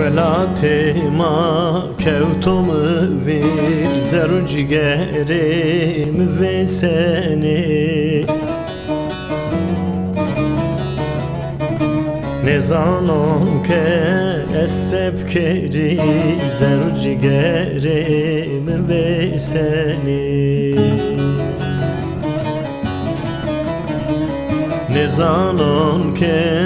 Velatima kevtomu vir zeru ciğerim ve seni Ne zanon ke esep keri zeru ciğerim ve seni Ne zanon ke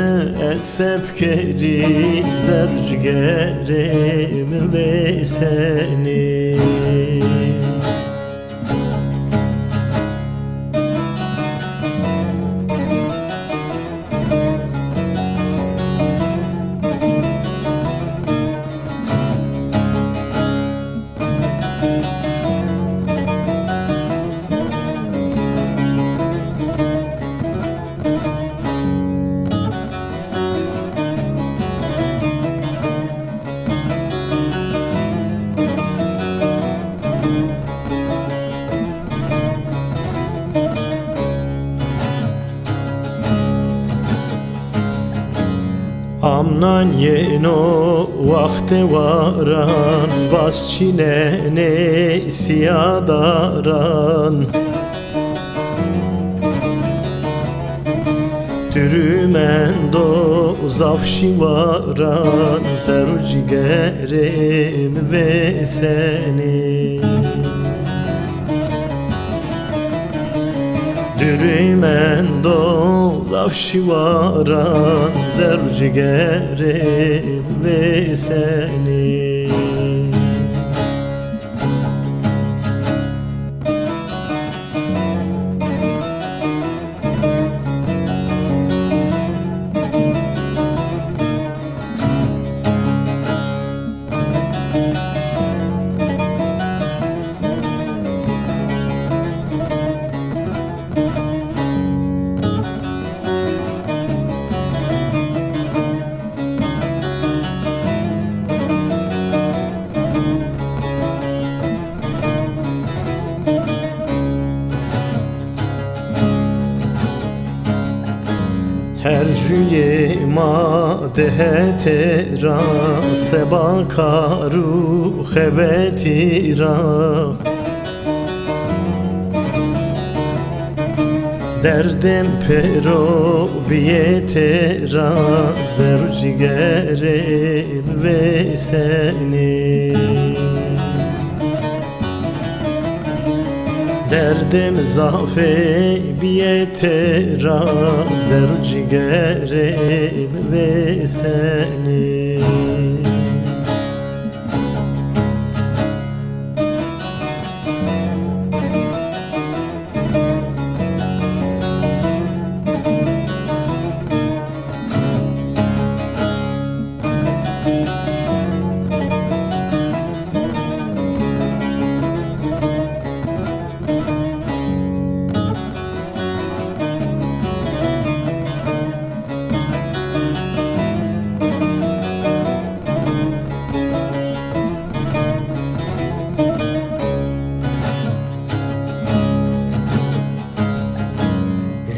esep keri zeru ciğerim ve seni Amnan yeno vakte varan Vasçine ne siyadaran Dürümen do zavşi varan Zeru ciğerim ve seni Dürümen do zavşi varan Zeru ciğerim ve seni Her jüye ma dehetera Seba karu hebetira Derdem pero biyetera Zeru ciğerim ve seni Derdem zafe biyetera Zeru ciğerim ve seni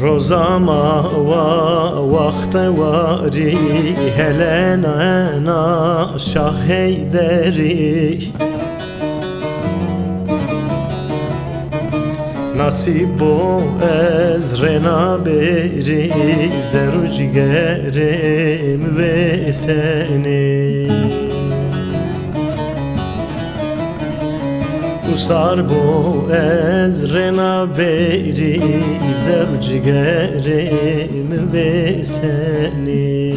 Rozama vakte vari Helena Şah Heyderi Nasibo ezrena beri Zeru ciğerim ve seni Usar bu ezrena beri Zeru ciğerim ve seni